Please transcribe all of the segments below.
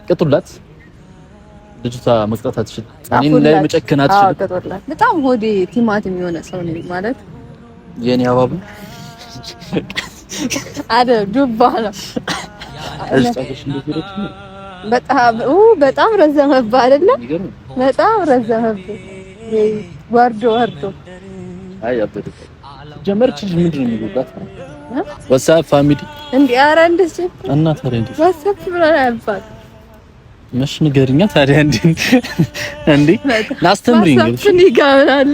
ቅጡላት ልጅቷ መቅጣት አትችልም። እኔ ላይ መጨከን አትችልም። በጣም ሆዴ ቲማቲም የሆነ ሰው ነኝ ማለት የኔ አባቡ ዱባ ነው። በጣም ረዘመብህ አይደለ? በጣም ረዘመብህ ወርዶ አይ አበደ ጀመርች። ምንድን ነው የሚሉት ዋትስአፕ ፋሚሊ እንዴ? ኧረ እንደዚህ እና ታዲያ እንዴ ዋትስአፕ ብለህ ያልፋል መሽ ንገሪኛ ታዲያ እንዴ ናስተምሪኝ ዋትስአፕ ይጋብራል።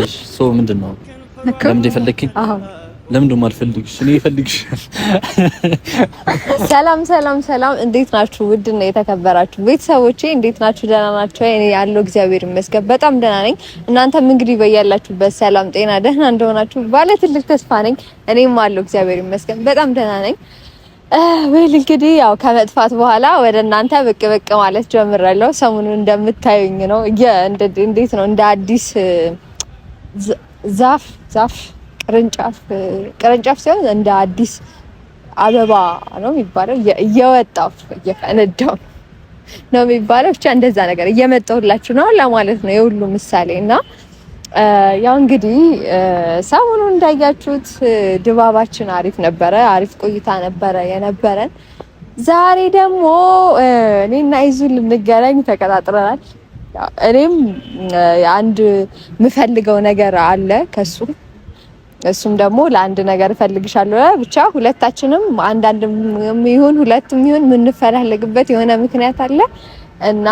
እሺ ሶ ምንድነው ለምን የፈለግኝ? አዎ ለምን ደሞ አልፈልግሽ? እኔ እፈልግሽ። ሰላም እንዴት ናችሁ? ውድና የተከበራችሁ ቤተሰቦቼ እንዴት ናችሁ? ደህና ናችሁ? እኔ ያለው እግዚአብሔር ይመስገን በጣም ደህና ነኝ። እናንተም እንግዲህ በያላችሁበት ሰላም ጤና ደህና እንደሆናችሁ ባለ ትልቅ ተስፋ ነኝ። እኔም አለው እግዚአብሔር ይመስገን በጣም ደህና ነኝ። ወይል እንግዲህ ያው ከመጥፋት በኋላ ወደ እናንተ ብቅ ማለት ጀምራለሁ። ሰሞኑን እንደምታዩኝ ነው። እንዴት ነው እንደ አዲስ ዛፍ ቅርንጫፍ ሲሆን እንደ አዲስ አበባ ነው የሚባለው። እየወጣው እየፈነዳው ነው የሚባለው። ብቻ እንደዛ ነገር እየመጣሁላችሁ ነው ለማለት ነው የሁሉ ምሳሌ እና ያው እንግዲህ ሰሞኑን እንዳያችሁት ድባባችን አሪፍ ነበረ። አሪፍ ቆይታ ነበረ የነበረን። ዛሬ ደግሞ እኔና ይዙ ልንገናኝ ተቀጣጥረናል። እኔም አንድ የምፈልገው ነገር አለ ከሱ እሱም ደግሞ ለአንድ ነገር እፈልግሻለሁ። ብቻ ሁለታችንም አንዳንድም ይሁን ሁለቱም ይሁን የምንፈላለግበት የሆነ ምክንያት አለ እና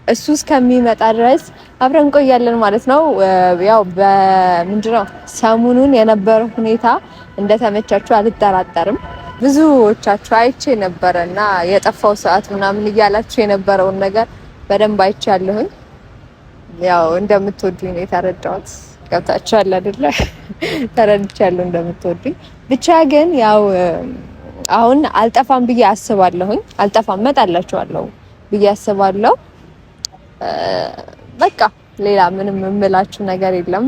እሱ እስከሚመጣ ድረስ አብረን ቆያለን ማለት ነው። ያው በምንድነው ሰሞኑን የነበረው ሁኔታ እንደተመቻችሁ አልጠራጠርም። ብዙዎቻችሁ አይቼ ነበረና የጠፋው ሰዓት ምናምን እያላችሁ የነበረውን ነገር በደንብ አይቻለሁኝ። ያው እንደምትወዱኝ ነው የተረዳሁት። ገብታችኋል አይደለ? ተረድቻለሁ እንደምትወዱኝ። ብቻ ግን ያው አሁን አልጠፋም ብዬ አስባለሁኝ። አልጠፋም እመጣላችኋለሁ ብዬ አስባለሁ። በቃ ሌላ ምንም የምላችሁ ነገር የለም።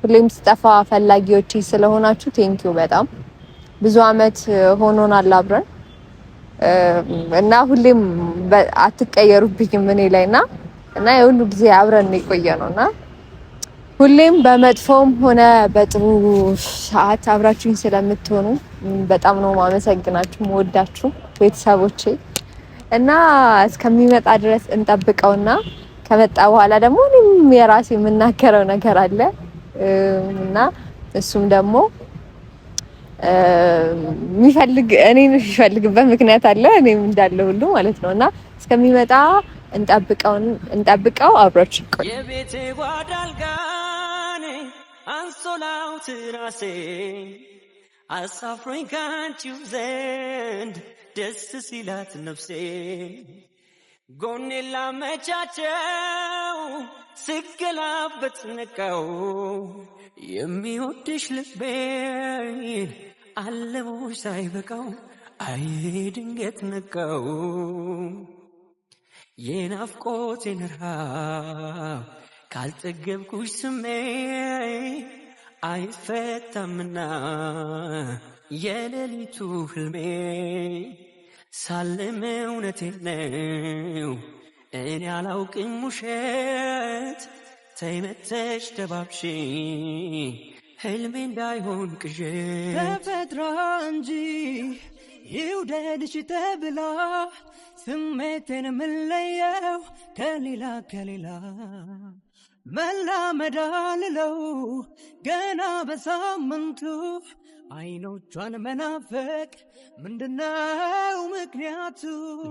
ሁሌም ስጠፋ ፈላጊዎች ስለሆናችሁ ቴንኪው በጣም ብዙ አመት ሆኖናል አብረን እና ሁሌም አትቀየሩብኝም እኔ ላይና እና የሁሉ ጊዜ አብረን የቆየ ነውና ሁሌም በመጥፎም ሆነ በጥሩ ሰዓት አብራችሁኝ ስለምትሆኑ በጣም ነው ማመሰግናችሁ፣ ወዳችሁ ቤተሰቦቼ እና እስከሚመጣ ድረስ እንጠብቀውና ከመጣ በኋላ ደግሞ እኔም የራሴ የምናገረው ነገር አለ እና እሱም ደግሞ የሚፈልግበት ምክንያት አለ እኔም እንዳለ ሁሉ ማለት ነውና እስከሚመጣ እንጠብቀው አብራችሁ ቆዩ። የቤቴ ጓዳልጋኔ አንሶላው ትራሴ አሳፍሮኝ ካንቺው ዘንድ ደስ ሲላት ነፍሴ ጎኔ ላመቻቸው ስገላበት ነቃው የሚወድሽ ልቤ አለሞሽ ሳይበቃው አይ ድንገት ነቃው የናፍቆቴን ረሃብ ካልጠገብኩሽ ስሜ አይፈታምና የሌሊቱ ህልሜ ሳልም እውነቴን ነው እኔ አላውቅም ውሸት ተይመተሽ ደባብሽ ህልሜ እንዳይሆን ቅዠት ተፈጥራ እንጂ ይውደድሽ ተብላ ስሜቴን ምለየው ከሌላ መላመድ አልለው ገና በሳምንቱ አይኖቿን መናፈቅ ምንድነው ምክንያቱ?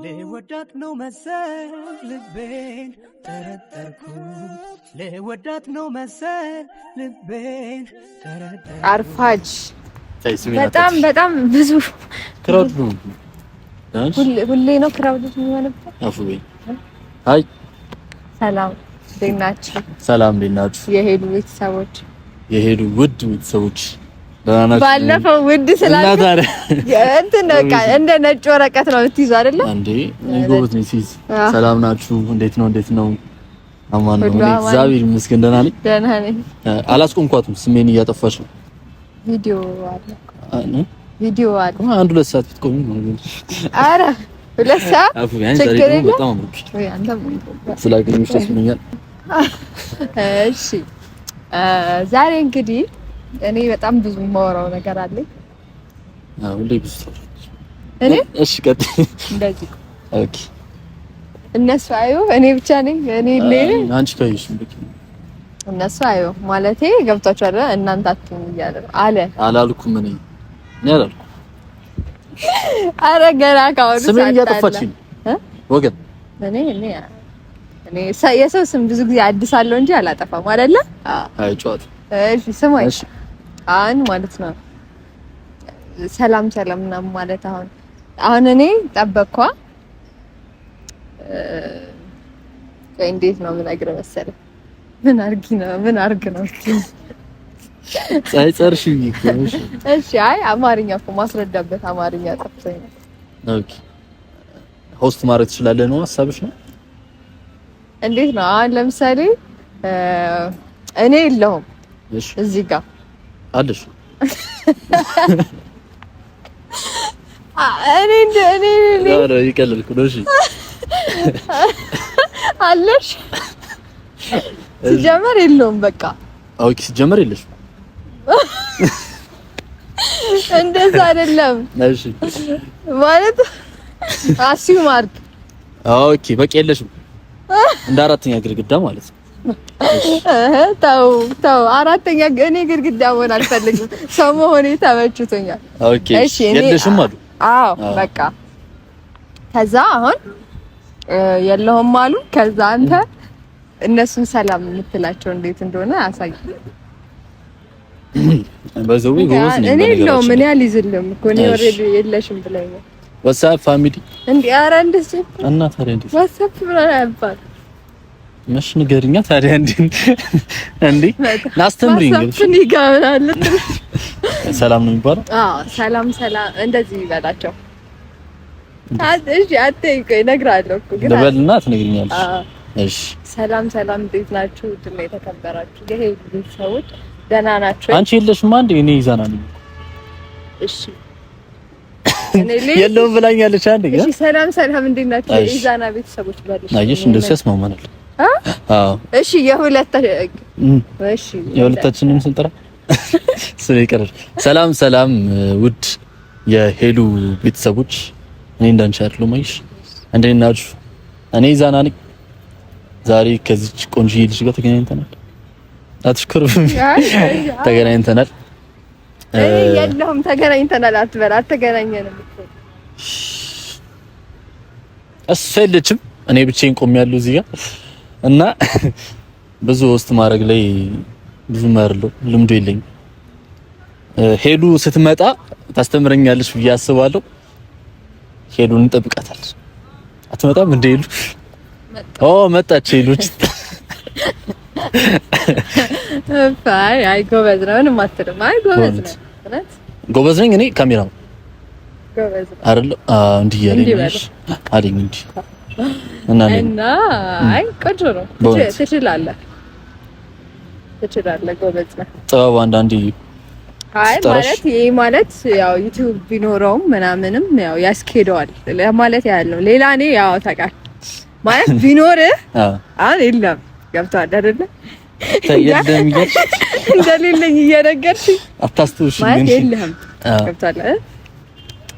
ልወዳት ነው መሰል ልቤን ጠረጠርኩት ልወዳት ነው መሰል ልቤን ጠረጠርኩት። አርፋጅ በጣም ብዙ ክራውድ ነው። ሁሌ ነው ክራውድ የሚሆንበት። አፉቤ አይ ሰላም እንዴት ናችሁ? ሰላም እንዴት ናችሁ? የሄዱ ቤተሰቦች የሄዱ ውድ ቤተሰቦች ደህና ናችሁ? ባለፈው ውድ ስላልኩ እንትን በቃ እንደ ነጭ ወረቀት ነው የምትይዙ አይደለ እንዴ? ጎበዝ ነኝ ሲዝ። ሰላም ናችሁ? እንዴት ነው? አማን ነው። እግዚአብሔር ይመስገን ደህና ነኝ። አላስቆምኳትም። ስሜን እያጠፋች ነው። ቪዲዮ አለ ቪዲዮ አለ። አንድ 2 ሰዓት ብትቆሚ ነው። ኧረ 2 ሰዓት ችግር የለም። በጣም አምሮብሽ ስላገኘሁሽ ደስ ብሎኛል። እሺ ዛሬ እንግዲህ እኔ በጣም ብዙ የማወራው ነገር አለኝ። ሁሌ ብዙ እኔ እሺ ቀጥይ። እንደዚህ ኦኬ እነሱ አዩ እኔ ብቻ ነኝ እኔ አንቺ ካይሽ እንዴ እነሱ አዩ ማለቴ ገብታችኋል። እናንተ አትሁን እያለ አላልኩም እኔ አላልኩም። ኧረ ገና ካወሩ ስሜን እያጠፋችኝ ወገን እኔ የሰው ስም ብዙ ጊዜ አድሳለሁ እንጂ አላጠፋም አይደለ? አይ ጨዋታ እሺ ስማኝ አሁን ማለት ነው ሰላም ምናምን ማለት አሁን እኔ ጠበቅኳ እንዴት ነው የምነግርህ መሰለህ? ምን አርግ ነው ጸርሽ ይቆሽ። እሺ አይ አማርኛ እኮ ማስረዳበት አማርኛ ጠፍቶኝ ነው። ኦኬ ሆስት ማድረግ ትችላለህ ነው ሐሳብሽ ነው? እንዴት ነው አሁን ለምሳሌ እኔ የለሁም እዚህ ጋር አለሽ እኔ ኧረ ይቀልልኩ ነው። እሺ አለሽ ሲጀመር የለውም በቃ ኦኬ ሲጀመር የለሽ እንደዛ አይደለም። እሺ ማለት አሲም አድርግ። ኦኬ በቃ የለሽም እንደ አራተኛ ግድግዳ ማለት ነው። ተው አራተኛ እኔ ግድግዳ መሆን አልፈልግም። ሰው መሆኔ ተመችቶኛል። ኦኬ የለሽም አሉ። አዎ በቃ ከዛ አሁን የለውም አሉ። ከዛ አንተ እነሱን ሰላም የምትላቸው እንዴት እንደሆነ አሳይ። በዘው ጎበዝ ነኝ። እኔ የለውም እኔ አልይዝልም እኮ እኔ ኦሬዲ የለሽም ብለኸኛል። ዋትስአፕ ፋሚሊ እንዴ? ኧረ እንደዚህ እና ታዲያ እንዴ ዋትስአፕ ብላ ያባል መሽ ንገሪኛ ታዲያ እንዴ ናስተምሪኝ እንዴ ጋብራለ ሰላም ነው የሚባለው? አዎ ሰላም እንደዚህ ይበላቸው። እሺ አትይቆይ እነግርሃለሁ እኮ ግን ደበልና ትነግሪኛለሽ። እሺ ሰላም እንዴት ናችሁ? ድል የተከበራችሁ ይሄ ቤተሰቦች ደህና ናችሁ? አንቺ የለሽማ እንዴ? እኔ ይዛና ነኝ። እሺ የለውም ብላኛለች አንዴ። እሺ ሰላም እንዴት ናችሁ? ይዛና ቤተሰቦች ባልሽ አየሽ እንደሱ ያስማማናል። አዎ እሺ የሁለታችንም ስንጠራ ስለ ይቀር። ሰላም ውድ የሄሉ ቤተሰቦች እኔ እንዳንቺ አይደለም አይሽ እንዴት ናችሁ? እኔ ይዛና ነኝ። ዛሬ ከዚች ቆንጆ ልጅ ጋር ተገናኝተናል። አትሽከሩም? ተገናኝተናል። የለውም ተገናኝተናል አትበል። አትገናኘንም እኮ እሱ የለችም። እኔ ብቻዬን ቆሜያለሁ እዚህ ጋር እና ብዙ ውስጥ ማድረግ ላይ ብዙ ማርለው ልምዱ የለኝም። ሄሉ ስትመጣ ታስተምረኛለች ብዬ አስባለሁ። ሄሉን እንጠብቃታለን። አትመጣም እንደ ሄሉ? መጣች ሄሉች። አይ ጎበዝ ነው። ምንም አትልም። አይ ጎበዝ ነው። ጎበዝ ነኝ እኔ ካሜራው ጎበዝ አይደል? እንዲህ ያለኝ አለኝ እንጂ እና አይ ቆንጆ ነው። ትችላለህ። ጎበዝ ነህ። ጥበብ አንዳንዴ አይ ማለት ያው ዩቲዩብ ቢኖረውም ምናምንም ያው ያስኬደዋል ለማለት ያለው ሌላ እኔ ያው ታውቃለህ ማለት ቢኖርህ አሁን የለም ገብቶሃል አይደለ? ተየለም እንደሌለኝ እየነገርሽኝ አታስተውሽ ማለት የለህም ገብቶሃል አይደል?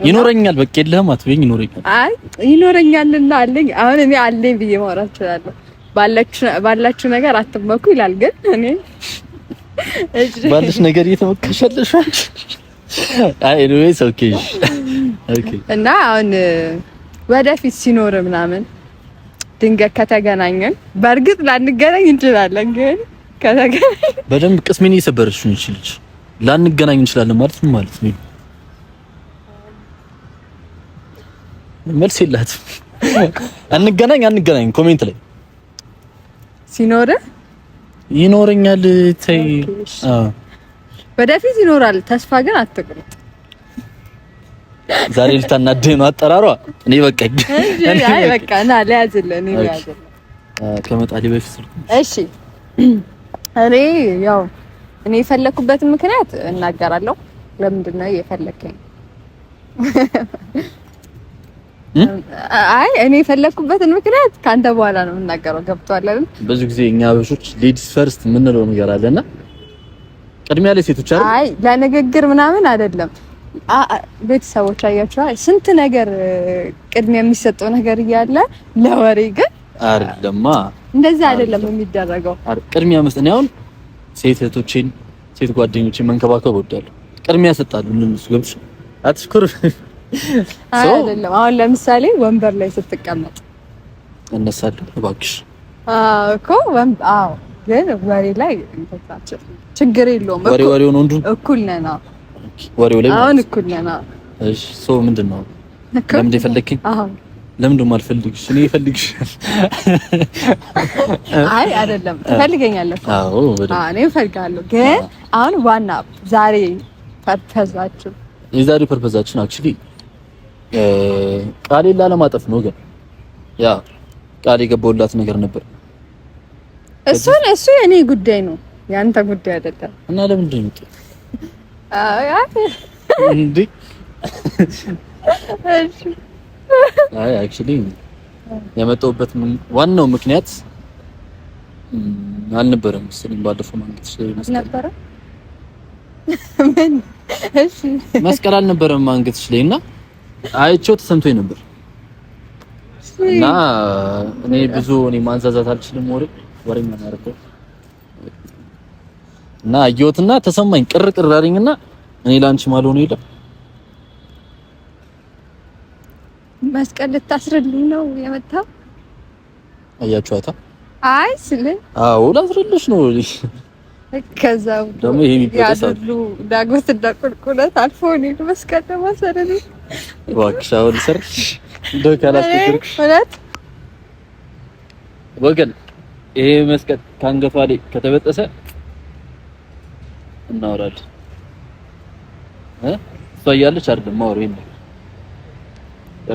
ይኖረኛል በቃ የለህም አትበይኝ። ይኖረኛል አይ ይኖረኛልና አለኝ። አሁን እኔ አለኝ ብዬ ማውራት እችላለሁ። ባላችሁ ነገር አትመኩ ይላል። ግን እኔ ባልሽ ነገር እየተመከሸለሽ አይ ኤኒዌይስ ኦኬ እና አሁን ወደፊት ሲኖር ምናምን ድንገት ከተገናኘን በእርግጥ ላንገናኝ እንችላለን። ግን ከተገናኘን በደንብ ቅስሜን እየሰበረሽ ነው ይችላል። ላንገናኝ እንችላለን ማለት ምን ማለት ነው? መልስ የላትም። አንገናኝ ኮሜንት ላይ ሲኖር ይኖረኛል። ተይ ወደፊት ይኖራል። ተስፋ ግን አትቁረጥ። ዛሬ ልታናደኝ ነው አጠራሯ። እኔ በቃኝ። አይ በቃ ና ለያዝልህ እኔ ለያዝልህ ከመጣሊ በፊት እሺ። እኔ የፈለኩበትን ምክንያት እናገራለሁ። ለምንድን ነው የፈለከኝ? አይ እኔ የፈለኩበትን ምክንያት ካንተ በኋላ ነው የምናገረው። ገብቷል አይደል? ብዙ ጊዜ እኛ አበሾች ሌዲስ ፈርስት የምንለው ነገር አለና ቅድሚያ ለሴቶች አይደል? አይ ለንግግር ምናምን አይደለም። ቤተሰቦች አያችሁ ስንት ነገር ቅድሚያ የሚሰጠው ነገር እያለ ለወሬ ግን አይደለማ። እንደዛ አይደለም የሚደረገው። ቅድሚያ መስጠት አሁን ሴት እህቶቼን ሴት ጓደኞቼን መንከባከብ እወዳለሁ። ቅድሚያ ሰጣለሁ ለነሱ ገብሽ አትሽኩር አይደለም። አሁን ለምሳሌ ወንበር ላይ ስትቀመጥ እነሳለሁ እባክሽ እኮ አዎ፣ ግን ወሬ ላይ እንተታቸው ችግር የለውም። ወሬው ነው እንዱ እኩል ነን። ወሬው ላይ አሁን እኩል ነን። እሺ ሶ ምንድነው ለምን እንደፈለግኝ? ለምን ደሞ አልፈልግሽ? እኔ እፈልግሽ። አይ አይደለም ትፈልገኛለህ። አዎ እኔ እፈልጋለሁ። ግን አሁን ዋና ዛሬ ፐርፐዛችን የዛሬው ፐርፐዛችን አክቹሊ ቃሌን ላለማጠፍ ነው። ግን ያ ቃል የገባሁላት ነገር ነበር። እሱ የኔ ጉዳይ ነው፣ ያንተ ጉዳይ አይደለም። እና ለምንድን ነው እንዴ? አይ አክቹሊ የመጣሁበት ዋናው ምክንያት አልነበረም መሰለኝ። ባለፈው ማንገት ነበር ምን? እሺ መስቀል አልነበረም ማንገትሽ ላይ እና አይቼው ተሰምቶኝ ነበር። እና እኔ ብዙ ማንዛዛት አልችልም፣ ወሬኛ ማረከው እና አየሁትና ተሰማኝ፣ ቅርቅር አለኝና እኔ ላንቺ ማልሆነ የለም። መስቀል ልታስርልኝ ነው የመጣው? አያችኋታ? አይ ስለ አዎ ላስርልሽ ነው። ከዛው ደግሞ ይሄ የሚቆጣው ዳጎት ዳቁልቁለት አልፎ ነው መስቀል ለማሰረልኝ። ዋክሻው ልሰርሽ እንደው ካላስቸገርኩሽ ወገን ይሄ መስቀል ካንገቷ ላይ ከተበጠሰ እናወራለን። እሷ እያለች አይደለም ማወራው ይሄን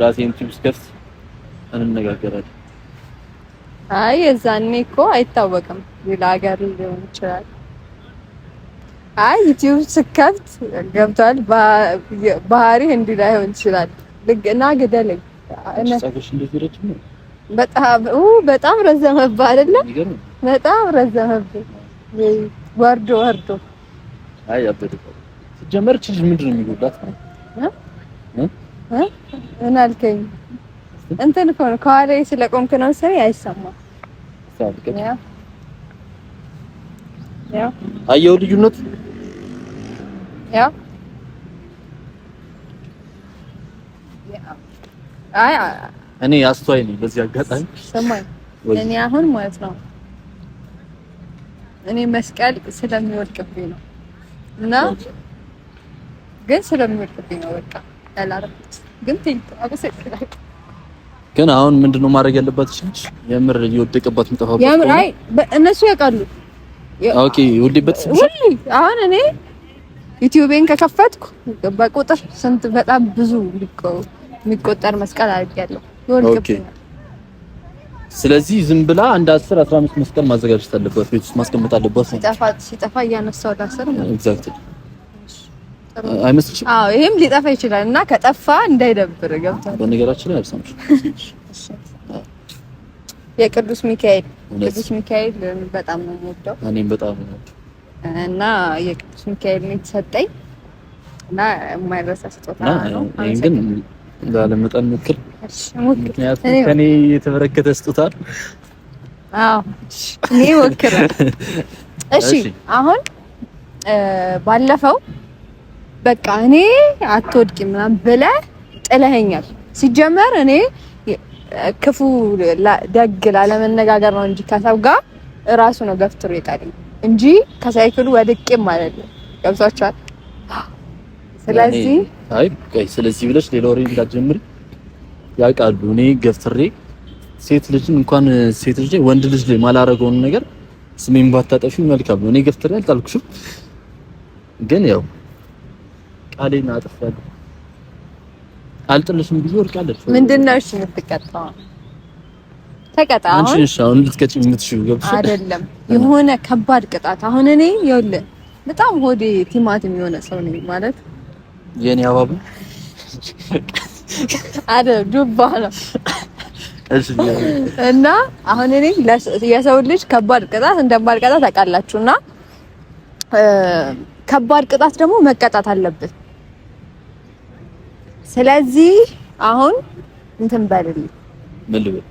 ራሴን ቲፕስ ከፍት እንነጋገራለን። አይ የዛኔ እኮ አይታወቅም፣ ሌላ ሀገር ሊሆን ይችላል። አይ ዩቲዩብ ስከፍት ገብቷል ባህሪ እንዲህ ላይሆን ይችላል። ልግና ገደለኝ ጸጉርሽ እንደዚህ ረጅም ነው። በጣም ረዘመብህ አይደለ? በጣም ረዘመብህ ወርዶ አይ አበደ ሲጀመር ልጅ ምንድን ነው የሚጎዳት ነው? ምን አልከኝ? እንትን እኮ ነው ከኋላዬ ስለቆምክ ነው መሰለኝ አይሰማም። ያ አየው ልዩነት ያ አይ እኔ አስተዋይ ነኝ። በዚህ አጋጣሚ ሰማኝ። እኔ አሁን ማለት ነው እኔ መስቀል ስለሚወድቅብኝ ነው እና ግን ስለሚወድቅብኝ ነው በቃ ያላረኩት። ግን ግን አሁን ምንድነው ማድረግ ያለባት? የምር እየወደቀባት ምጠፋበት የምር አይ እነሱ ያውቃሉ። ኦኬ ውልበት አሁን እኔ ዩቲዩብን ከከፈትኩ በቁጥር ስንት በጣም ብዙ የሚቆጠር መስቀል አድርጌያለሁ። ይወልቅብኛል። ስለዚህ ዝም ብላ አንድ 10 15 መስቀል ማዘጋጀት አለባት፣ ቤት ውስጥ ማስቀመጥ አለባት። ሲጠፋ እያነሳው ዳሰር ኤግዛክትሊ አይመስልሽም? አዎ ይሄም ሊጠፋ ይችላል እና ከጠፋ እንዳይደብር ገብቷል። በነገራችን ላይ አልሰማሽ የቅዱስ ሚካኤል በጣም ነው የምወደው። እኔም በጣም ነው እና የቅዱስ ሚካኤል ነው የተሰጠኝ እና የማይረሳ ስጦታ ነው። እኔ ግን እንዳለመጠን ሞክር። ምክንያቱም ከኔ የተበረከተ ስጦታ። አዎ እኔ ሞክር። እሺ አሁን ባለፈው በቃ እኔ አትወድቂም ምናምን ብለህ ጥለኸኛል። ሲጀመር እኔ ክፉ ደግ ላለመነጋገር ነው እንጂ ከሰው ጋር እራሱ ነው ገፍትሮ የጣለኝ እንጂ ከሳይክሉ ወድቄም አይደለም። ገብቷችኋል? ስለዚህ ብለሽ ሌላ ወሬ እንዳትጀምሪ ያውቃሉ። እኔ ገፍትሬ ሴት ልጅን እንኳን ሴት ልጅ ወንድ ልጅ ላይ ማላረገውን ነገር ስሜን ባታጠፊ መልካም ነው። እኔ ገፍትሬ አልጣልኩሽም፣ ግን ያው ቃሌን አጥፋለሁ። አልጥልሽም ብዬ ወርቃለሁ። ምንድነው እሺ የምትቀጣው? ተቀጣ። አሁን ልትቀጪ የምትሽው ገብሽ አይደለም፣ የሆነ ከባድ ቅጣት። አሁን እኔ ይኸውልህ በጣም ሆዴ ቲማቲም የሆነ ሰው ነኝ ማለት የኔ አባባ አይደል ዱባ ነው። እሺ እና አሁን እኔ የሰው ልጅ ከባድ ቅጣት እንደማልቀጣ ታውቃላችሁና ከባድ ቅጣት ደግሞ መቀጣት አለበት። ስለዚህ አሁን እንትን በልልኝ ምን ልበል?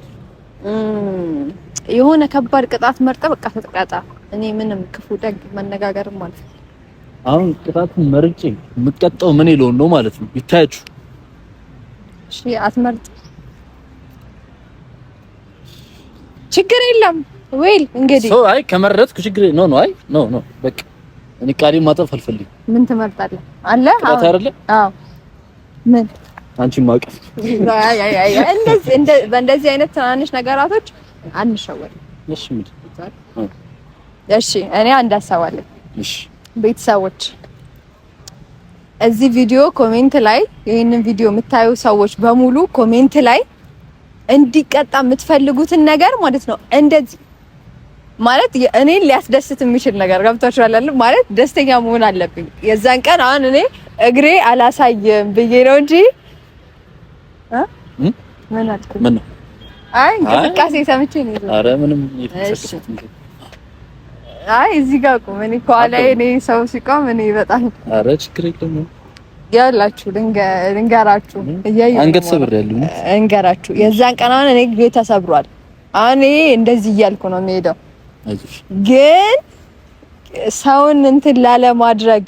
የሆነ ከባድ ቅጣት መርጠ በቃ ተቀጣ። እኔ ምንም ክፉ ደግ መነጋገርም ማለት ነው። አሁን ቅጣቱን መርጬ የምትቀጣው ምን ይለውን ነው ማለት ነው? ይታያችሁ። እሺ አትመርጥ፣ ችግር የለም ወይል እንግዲህ አይ ከመረጥኩ ችግር አይ በቃ እኔ ቃሌን ማጠፍ አልፈልግም። ምን ትመርጣለህ? አለ ቅጣት አይደለ? አዎ ምን አንቺን ማቀፍ በእንደዚህ አይነት ትናንሽ ነገራቶች አንሸወድ። እሺ እኔ አንድ ሀሳብ አለኝ። እሺ ቤተሰቦች እዚህ ቪዲዮ ኮሜንት ላይ ይሄንን ቪዲዮ የምታዩ ሰዎች በሙሉ ኮሜንት ላይ እንዲቀጣ የምትፈልጉትን ነገር ማለት ነው እንደዚህ ማለት እኔን ሊያስደስት የሚችል ነገር ገብታችኋል አይደል? ማለት ደስተኛ መሆን አለብኝ። የዛን ቀን አሁን እኔ እግሬ አላሳየም ብዬ ነው እንጂ ምን አይ እንቅስቃሴ ሰምቼ ነው። ኧረ ምንም አይ እዚህ ጋር ቆም እኔ ከኋላዬ እኔ ሰው ሲቆም እኔ በጣም ኧረ ችግር የለም ያላችሁ ልንገራችሁ አንገት ሰብር ያለው እንገራችሁ። የዛን ቀን አሁን እኔ እግሬ ተሰብሯል። አሁን እንደዚህ እያልኩ ነው የምሄደው፣ ግን ሰውን እንትን ላለ ማድረግ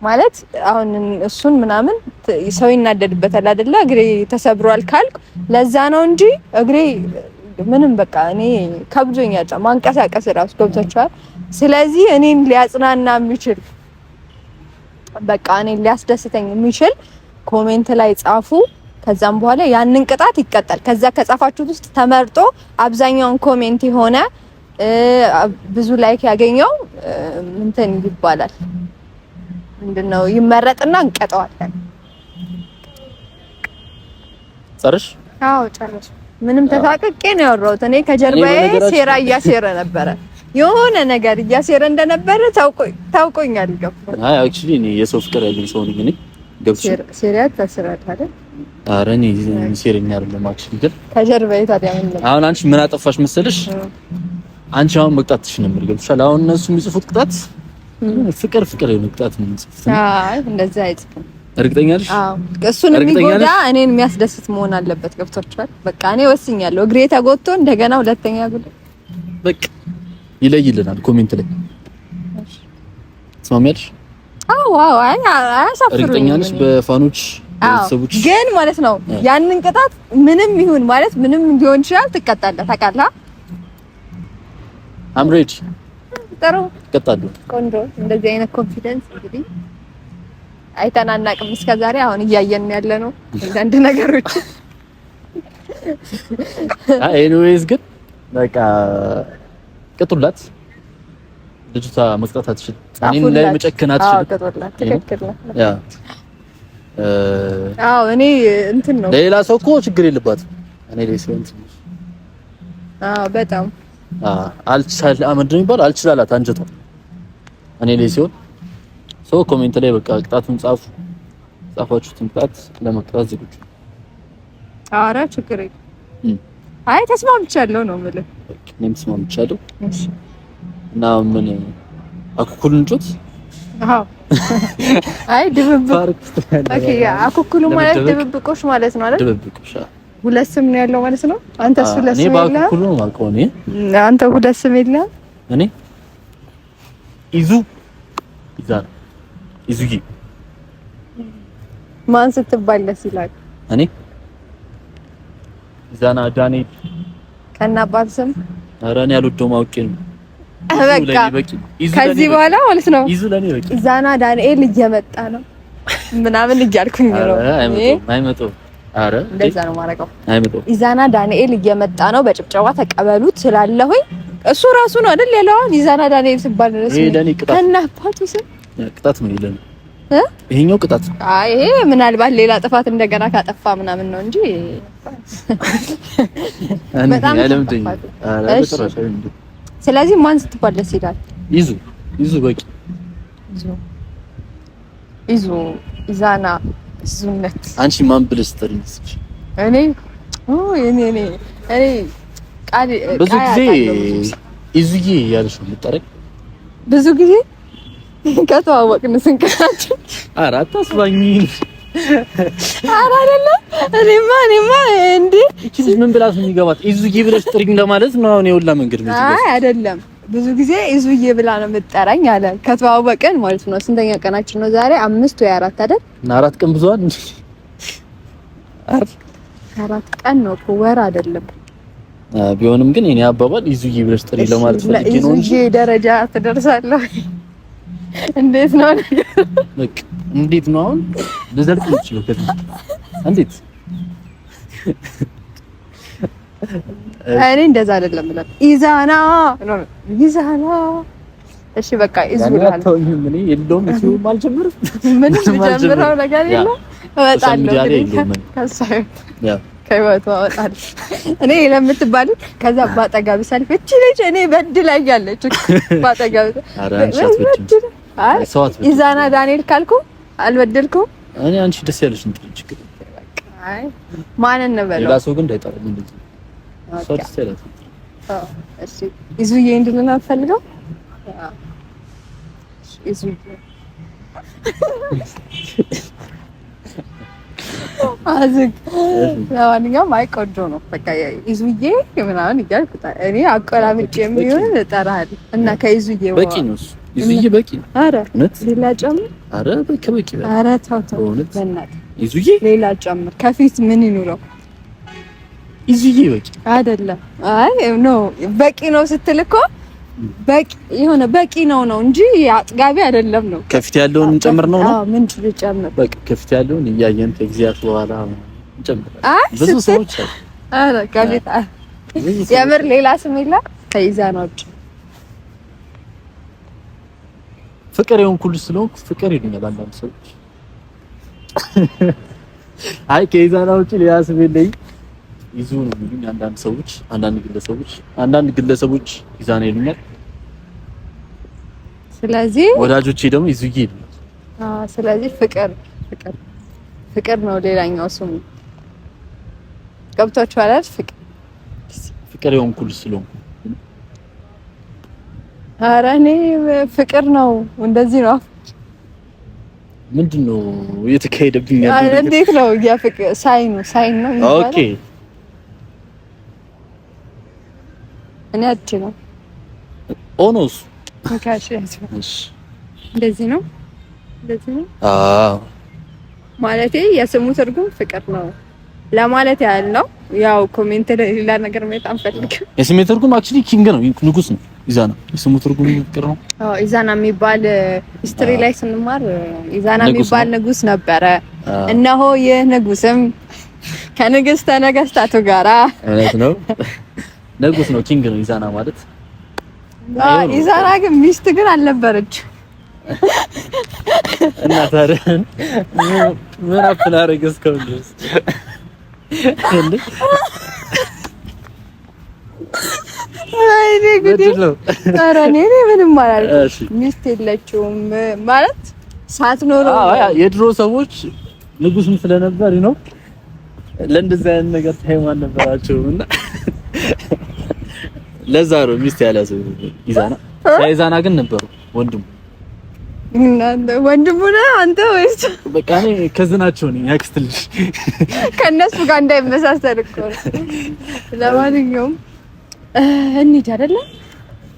ማለት አሁን እሱን ምናምን ሰው ይናደድበታል አይደለ? እግሬ ተሰብሯል ካልኩ ለዛ ነው እንጂ እግሬ ምንም በቃ እኔ ከብዶኛል ማንቀሳቀስ ራሱ ገብቷቸዋል። ስለዚህ እኔን ሊያጽናና የሚችል በቃ እኔን ሊያስደስተኝ የሚችል ኮሜንት ላይ ጻፉ። ከዛም በኋላ ያንን ቅጣት ይቀጣል። ከዛ ከጻፋችሁት ውስጥ ተመርጦ አብዛኛውን ኮሜንት የሆነ ብዙ ላይክ ያገኘው እንትን ይባላል ምንድነው ይመረጥና እንቀጣዋለን። ጨርሽ? አዎ ጨርሽ። ምንም ተሳቅቄ ነው ያወራሁት። እኔ ከጀርባዬ ሴራ እያሴረ ነበረ፣ የሆነ ነገር እያሴረ እንደነበረ ታውቆኛል። ገባ? አይ አክቹሊ እኔ የሰው ፍቅር ያለኝ ሰው ነኝ። እኔ ገብቼ ሴሪያ ተስራት አይደል? ኧረ እኔ ሴረኛ አይደለም። አክቹሊ ግን ከጀርባዬ ታዲያ ምን ነው? አሁን አንቺ ምን አጠፋሽ መሰለሽ? አንቺ አሁን መቅጣትሽ ነው የሚገልጽሻል። አሁን እነሱ የሚጽፉት ቅጣት ፍቅር የሆነ ቅጣት ነው የሚጽፉት። አይ እንደዛ አይጽፉም። እርግጠኛ ነሽ? አዎ እሱን የሚጎዳ እኔን የሚያስደስት መሆን አለበት። ገብቷችኋል? በቃ እኔ ወስኛለሁ። እግሬ ተጎድቶ እንደገና ሁለተኛ ጉዳይ በቃ ይለይልናል ኮሜንት ላይ። እሺ ትስማሚያለሽ? አዎ አይ አያሳፍሩኝ። እርግጠኛ ነሽ? በፋኖች ሰዎች ግን ማለት ነው ያንን ቅጣት ምንም ይሁን ማለት ምንም ሊሆን ይችላል ትቀጣለህ። ታውቃለህ? አም ሬዲ ጥሩ ትቀጣለህ። ቆንጆ። እንደዚህ አይነት ኮንፊደንስ እንግዲህ አይተናናቅም እስከዛሬ። አሁን እያየን ያለ ነው አንዳንድ ነገሮች። ኤኒዌይስ ግን በቃ ቅጡላት። ልጅቷ መቅጣት አትችልም። እኔን ላይ መጨከን አትችልም። አዎ ቅጡላት። ትክክል ነው። ያ አዎ እኔ እንትን ነው ሌላ ሰው እኮ ችግር የለባትም። እኔ ላይ ሲሆን አዎ በጣም አልችላላት አንጀቷ እኔ ላይ ሲሆን ሰው ኮሜንት ላይ በቃ ቅጣቱን ጻፋችሁትን ቅጣት ለመቅጣት ዝግጁ። ኧረ ችግር የለም። አይ ተስማምቻለሁ ነው የምልህ። እኔም ተስማምቻለሁ። እሺ እና ምን አኩኩሉ እንጩት? አዎ አይ ድብብቅ። ኦኬ አኩኩሉ ማለት ድብብቆሽ ማለት ነው አይደል? ድብብቆሽ ሁለት ስም ነው ያለው ማለት ነው። አንተ እሱ ሁለት ስም የለህም? እኔ በአኩኩሉ ነው የማውቀው። እኔ አንተ ሁለት ስም የለህም? እኔ ኢዙጊ ማን ስትባል ደስ ይላል? እኔ ኢዛና ዳንኤል ከናባት ስም። ኧረ እኔ አልወደውም አውቄ ነው። በቃ ከዚህ በኋላ ማለት ነው ኢዙ ለኔ በቃ ኢዛና ዳንኤል እየመጣ ነው ምናምን እያልኩኝ ነው። አይመጣም። ኧረ እንደዛ ነው ማረጋው። አይመጣም። ኢዛና ዳንኤል እየመጣ ነው፣ በጭብጨባ ተቀበሉት ስላለሁኝ እሱ ራሱ ነው አይደል ያለው። ኢዛና ዳንኤል ሲባል ነው ከናባቱ ስም ቅጣት ነው ይለን ይሄኛው ቅጣት። አይ ይሄ ምናልባት ሌላ ጥፋት እንደገና ካጠፋ ምናምን ነው እንጂ በጣም ያለምደኝ። ስለዚህ ማን ስትባል ደስ ይላል? ይዙ በቂ ኢዛና ዙነት አንቺ ማን ብለሽ ትጠሪኝ? እኔ ቃል ብዙ ጊዜ ኢዙዬ ያልሽ ነው የምጠረኝ። ብዙ ጊዜ ከተዋወቅን ስንቀራችሁ ኧረ አታስባኝ። ኧረ አይደለም እኔማ እንዴ እቺ ልጅ ምን ብላት ነው የሚገባት? ኢዙዬ ብለሽ ጥሪኝ እንደማለት ነው። አሁን የውላ መንገድ ነው። አይ አይደለም ብዙ ጊዜ ኢዙዬ ብላ ነው የምትጠራኝ አለ። ከተዋወቅን ማለት ነው። ስንተኛ ቀናችን ነው ዛሬ? 5 ወይ 4 አይደል? እና 4 ቀን ብዙ አይደል? 4 ቀን ነው እኮ ወር አይደለም። ቢሆንም ግን እኔ አባባል ኢዙዬ ብለሽ ጥሪ ለማለት ፈልጌ ነው እንጂ ኢዙዬ ደረጃ ትደርሳለህ። እንዴት ነው በቃ እንዴት ነው አሁን ልዘልቅ ይችላል ከዚህ እንዴት እኔ እንደዛ አይደለም ብለን ኢዛና እሺ በቃ ኢዙላል ምን የለውም እሱ ማልጀምር ምን ጀምረው ነገር የለም እወጣለሁ ከህይወቷ እወጣለሁ እኔ ለምትባል ከዛ ባጠጋቢ ሰልፍ እቺ ልጅ እኔ በድላኛለች ባጠጋቢ ኢዛና ዳንኤል ካልኩ አልበደልኩም እኔ አንቺ ደስ ያለሽ እንትን ችግር አይ ማንን ነው በለው ሌላ ሰው ግን እንዳይጠራኝ እንደዚህ ሰው ደስ ያለሽ እሺ ኢዙዬ እንድልና ፈልገው ኢዙዬ አዝግ ለማንኛውም አይቆጆ ነው በቃ ኢዙዬ ምናምን እያልኩ እኔ አቆላምጬ የሚሆን እጠራለሁ እና ከኢዙዬ በቂ ነው ኢዙዬ በቂ ነው። ኧረ ሌላ ጨምር። ኧረ በቂ ነው። ኧረ ተው በእናትህ ኢዙዬ ሌላ ጨምር። ከፊት ምን ይኑረው? ኢዙዬ በቂ አይደለም። አይ ኖ በቂ ነው ስትል እኮ በቂ የሆነ በቂ ነው እንጂ አጥጋቢ አይደለም ነው። ከፊት ያለውን እንጨምር ነው። አዎ ምን ልጨምር? በቃ ከፊት ያለውን እያየን ከጊዜያት በኋላ እንጨምር። ብዙ ሰዎች አሉ። ኧረ ከፊት የምር ሌላ ስም የለም ከኢዛና ውጭ ፍቅር የሆንኩልሽ ስለሆንኩ ፍቅር ይሉኛል አንዳንድ ሰዎች። አይ ከኢዛና ውጭ ሌላ ስም የለኝም። ይዙ ነው የሚሉኝ አንዳንድ ሰዎች፣ አንዳንድ ግለሰቦች ኢዛና ይሉኛል። ስለዚህ ወዳጆቼ ደግሞ ይዙዬ ይሉኛል። ስለዚህ ፍቅር ነው ሌላኛው ስሙ። ገብቷችኋል አይደል? ፍቅር የሆንኩልሽ ስለሆንኩ ኧረ እኔ ፍቅር ነው እንደዚህ ነው። ምንድነው እየተካሄደብኝ ያለው? እንዴት ነው ፍቅር ሳይን ነው የሚባለው? ኦኬ እኔ አጭ ነው ኦኖስ ካሽ እንደዚህ ነው። አዎ ማለቴ የስሙ ትርጉም ፍቅር ነው ለማለት ያህል ነው። ያው ኮሜንት ላይ ሌላ ነገር ማለት አንፈልግም። የስሙ ትርጉም አክቹሊ ኪንግ ነው፣ ንጉስ ነው። ኢዛና የስሙ ትርጉም ፍቅር ነው። ኢዛና የሚባል ሂስትሪ ላይ ስንማር ኢዛና የሚባል ንጉስ ነበረ። እነሆ ይህ ንጉስም ከንግስተ ነገስታቱ ጋራ እውነት ነው ንጉስ ነው፣ ኪንግ ነው ኢዛና ማለት። ኢዛና ግን ሚስት ግን አልነበረች። እና ታዲያ ምን አፍላ አረገስከው ድረስ እንዴ? አይኔ ጉዴ! ኧረ እኔ ምንም አላልኩም። ሚስት የለችውም ማለት ሳትኖረው የድሮ ሰዎች ንጉስም ስለነበር ነው ለእንደዚህ አይነት ነገር ታይም አልነበራቸውም እና ለዛ ነው ሚስት ያለሰው ኢዛና። ኢዛና ግን ነበሩ ወንድሙ ነው አንተ ወይስ? በቃ እኔ ከዝናቸው ነኝ ያክስት ልጅ ከነሱ ጋር እንዳይመሳሰል እኮ ነው። ለማንኛውም እንሂድ አይደለ?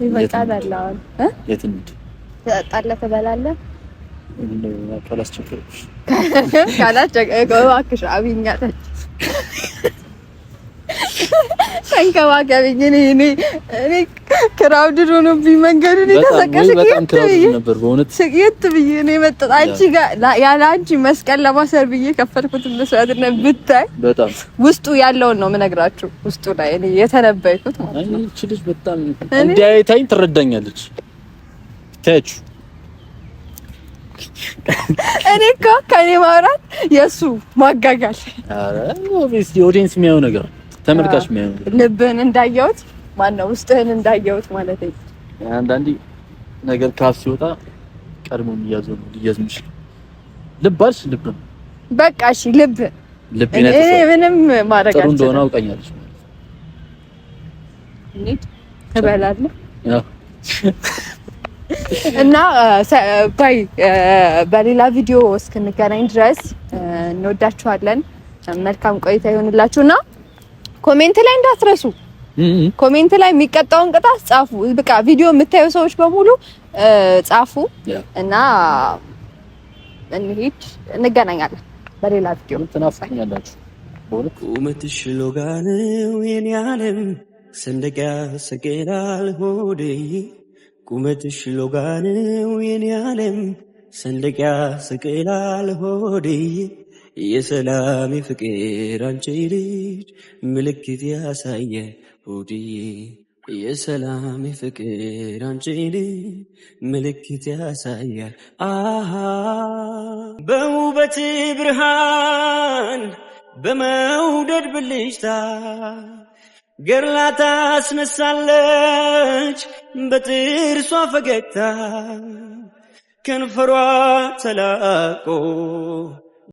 ይበቃል አላውን የት እንሂድ? ትጠጣለህ ትበላለህ? ካላስቸገርኩሽ እባክሽ አብይኛ ተንከባከብኝ። እኔ ክራውድድ ሆኖብኝ መንገዱን ነበር በእውነት ስቅየት ብዬ እኔ መጣሁ። አንቺ ጋር ያለ አንቺ መስቀል ለማሰር ብዬ ከፈልኩት መስዋዕትነት ብታይ በጣም ውስጡ ያለውን ነው የምነግራችሁ። ውስጡ ላይ እኔ የተነበይኩት ማለት ነው። እቺ ልጅ በጣም እንዲያይታኝ ትረዳኛለች። ታቹ እኔ እኮ ከኔ ማውራት የሱ ማጋጋል። አረ ኦብቪስሊ ኦዲየንስ የሚያየው ነገር ተመልካች የሚያየው ልብህን እንዳየሁት ማነው ውስጥህን እንዳየሁት ማለት ነው። አንዳንዴ ነገር ካፍ ሲወጣ ቀድሞ የሚያዘው ነው ሊያዝምሽ። ልባልሽ ልብ በቃ እሺ ልብ ልብኔ ምንም ማድረግ ጥሩ እንደሆነ አውቀኛለሽ እንዴ ተበላለ ያው እና ባይ በሌላ ቪዲዮ እስክንገናኝ ድረስ እንወዳችኋለን። መልካም ቆይታ ይሁንላችሁና ኮሜንት ላይ እንዳትረሱ። ኮሜንት ላይ የሚቀጣውን ቅጣት ጻፉ። በቃ ቪዲዮ የምታዩ ሰዎች በሙሉ ጻፉ እና እንሂድ። እንገናኛለን በሌላ ቪዲዮ። ትናፍቁኛላችሁ። ቁመትሽ ሎጋ ነው የኔ ዓለም ሰንደቅ ያሰቅላል ሆዴ ቁመትሽ ሎጋ ነው የኔ ዓለም ሰንደቅ ያሰቅላል ሆዴ የሰላም ፍቅር አንቺ ልጅ ምልክት ያሳየ ሆዴ የሰላም ፍቅር አንቺ ልጅ ምልክት ያሳያል በውበት ብርሃን በመውደድ ብልጭታ ገርላ ታስነሳለች በጥርሷ ፈገግታ ከንፈሯ ተላቆ